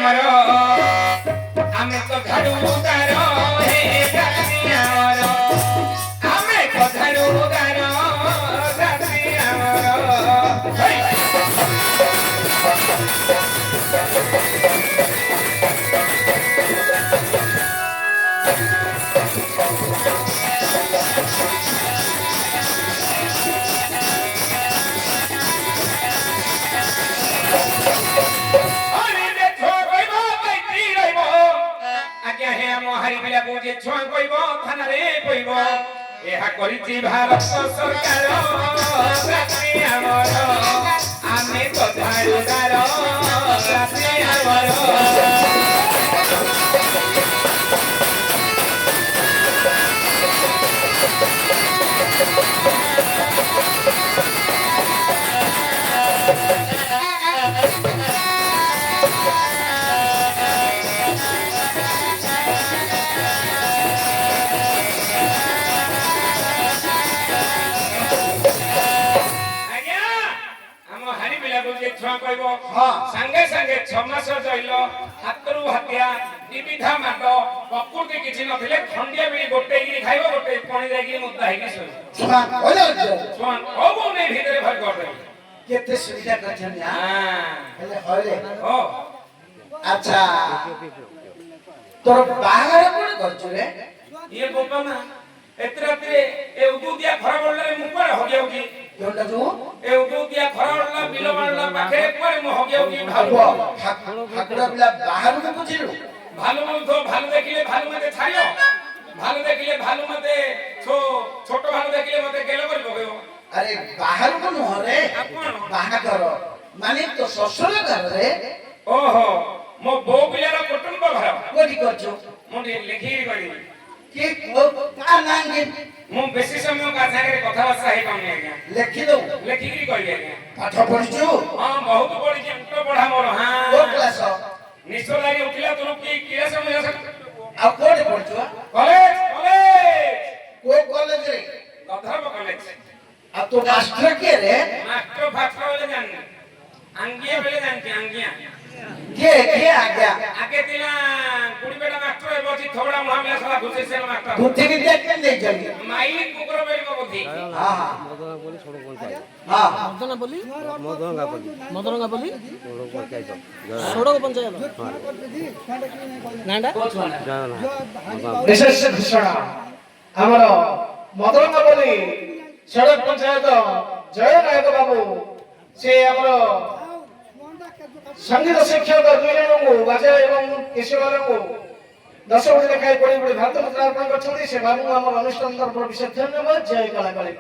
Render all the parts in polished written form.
ଆମର ଆମେ ତ ଝାଡୁଦାର ହେ ଜାତି ଆମର ଆମେ ତ ଝାଡୁଦାର ଜାତି ଆମର হারিবিলা বুঝে ছোঁয়া কইব থানারে কইব এহা করিছি ভারত সরকার রাত্রি আমার আমি তো ঝাড়ুদার রাত্রি আমার সাঙ্গে সাঙ্গে 6 মাস জইল হাতরু হাতিয়া বিবিধা মাট প্রকৃতি কিছু নথিলে খন্ডিয়া বিড়ি গোটে গিরি খাইব গোটে পানি যাইকি মুদ্দা হেকি সই ছুয়া হলো ছুয়া ওবো নেই ভিতরে ভর করবে কেতে সুবিধা করছেন হ্যাঁ হেলে হলে ও আচ্ছা তোর বাহারে কোন করছ রে ইয়ে বাবা না এত্রাতে এ উদুদিয়া খরা বললে মুকরে হগিয়াও কি কোনটা তো এ উদুদিয়া খরা বললা বিলো বললা পাখে পরে মু হগিয়াও কি ভালো ঠাকুর বিলা বাহারে বুঝিলু ভালো মতো ভালো দেখিলে ভালো মতে ছাড়িও ভালো দেখিলে ভালো মতে ছোট ভালো দেখিলে মতে গেল করি পকেও আরে বাহারে কোন হরে বাহা কর মানে তো শ্বশুর ঘর রে ওহো মো বউ পিলার কুটুম্ব ঘর কোটি করছ মু লিখি করি কি কা নাঙ্গে মু বেশি সময় কা সাথে কথাবার্তা হেই পাউনি আজ্ঞা লেখি দও লিখি করি আজ্ঞা পাঠ পড়ছু হ্যাঁ বহুত পড়িছি অন্ত পড়া মোর হ্যাঁ কো ক্লাস নিশ্চয় লাগি উঠিলা তোর কি কিরা সময় আছে আ কোডে পড়ছু কলেজ কো কলেজ রে গধর্ব কলেজ আ তো মাস্টার কে রে মাস্টার ফাস্টার বলে জানি আঙ্গিয়া বলে জানছি আঙ্গিয়া কে আগে দিলা কুড়ি বেটা মাস্টার বসি থোড়া মহামিলা সলা ঘুষেছে মাস্টার বুদ্ধি কি দেখেন দেই যাবি মাইলিক কুকুর বেরিব বুদ্ধি হ্যাঁ মদনা বলি সড়ক পঞ্চায়েত হ্যাঁ মদরঙ্গা বলি সড়ক পঞ্চায়েত নান্ডা বিশেষ ঘোষণা আমার মদরঙ্গা বলি সড়ক পঞ্চায়েত জয় নায়ক বাবু সে আমার সঙ্গীত শিক্ষক দুই জনଙ୍କୁ ବାଜା ଏବଂ କେଶବଙ୍କୁ 10 ବର୍ଷ ଲେଖାଏଁ ପଢି ପଢି ଭାରତ ମୁଦ୍ରା ଅର୍ପଣ କରିଛନ୍ତି ସେ ବାବୁଙ୍କୁ ଆମର ଅନୁଷ୍ଠାନ ତରଫରୁ ବିଶେଷ ଧନ୍ୟବାଦ ଜୟ କଳାକାଳୀ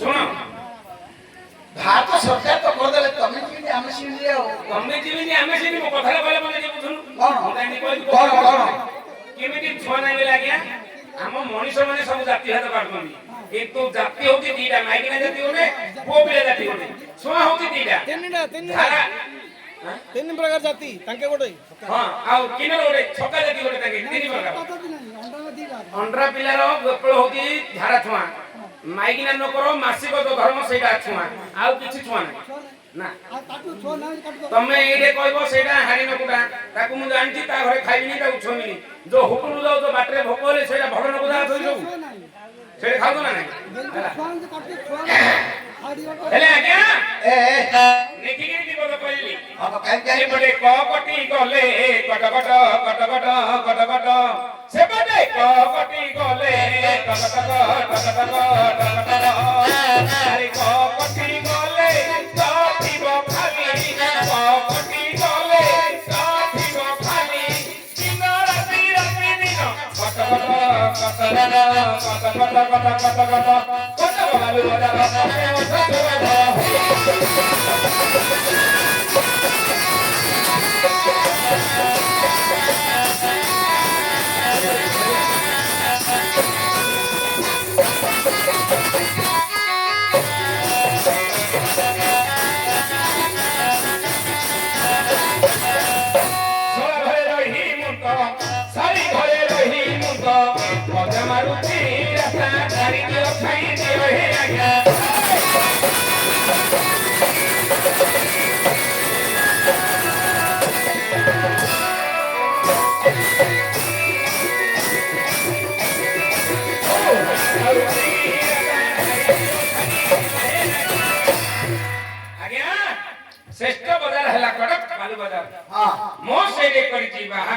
ଶୁଣ ଭାରତ ସରକାର ତ କରିଦେଲେ ତମେ କେମିତି ଆମେ ଶୁଣିଲେ ଆଉ ତମେ ଯେମିତି ଆମେ ସେମିତି ମୋ କଥାରେ କହିଲେ ମତେ ଟିକେ ବୁଝୁନୁ କଣ କେମିତି ଛୁଆ ନାହିଁ ବେଲେ ଆଜ୍ଞା ଆମ ମଣିଷ ମାନେ ସବୁ ଜାତି ଭେଦ କାଟୁଛନ୍ତି କିନ୍ତୁ ଜାତି ହଉଛି ଦିଟା ମାଇକିନା ଜାତି ଗୋଟେ ପୁଅ ପିଲା ଜାତି ଗୋଟେ ଛୁଆ ହଉଛି ଦିଟା ତିନି ପ୍ରକାର ଜାତି ତାଙ୍କେ ଗୋଟେ ହଁ ଆଉ କିନର ଗୋଟେ ଛକା ଜାତି ଗୋଟେ ତାଙ୍କେ ତିନି ପ୍ରକାର ଅଣ୍ଡରା ପିଲାର ଗୋପଳ ହଉଛି ଝାଡ଼ା ଛୁଆ ମାଇକିନା ନ କର ମାସିକ ଯୋଉ ଧର୍ମ ସେଇଟା ଛୁଆ ଆଉ କିଛି ଛୁଆ ନାହିଁ ନା ତମେ ଏଇଠି କହିବ ସେଇଟା ହାରି ନକୁଟା ତାକୁ ମୁଁ ଜାଣିଛି ତା ଘରେ ଖାଇବିନି ତାକୁ ଛୁଇଁବିନି ଯୋଉ ହୁକୁରୁ ଯାଉ ଯୋଉ ବାଟରେ ଭୋକ ହେଲେ ସେଇଟା ଭଲ ନକୁଟା ଅଛି ସବୁ ସେଇଟା ଖାଉଛ ନା ନାଇଁ ହେଲେ ଆଜ୍ଞା ଦେଖିକିରି ବିପଦ କହିଲି ଏପଟେ କଟି ଗଲେ କଟକଟ କଟକଟ କଟକଟ ସେପଟେ କଟି ଗଲେ ଟକଟକ ଟକଟକ ଟକଟକ ଆରେ କଟି ଗଲେ ଥିବ ଖାଲି କଟି ଗଲେ ଥିବ ଖାଲି ଦିନ ରାତି ରାତି ଦିନ କଟକଟ କଟକଟ କଟକଟ କଟକଟ କଟକ ବାଲୁ মারুতি রাস্তা গাড়ি দিও খাই দিও হে আজ্ঞা ଆଜ୍ଞା ଶ୍ରେଷ୍ଠ ବଜାର ହେଲା କଟକ ବାଲୁ ବଜାର ହଁ ମୋ ସେଇଠି କରିଛି ବାହା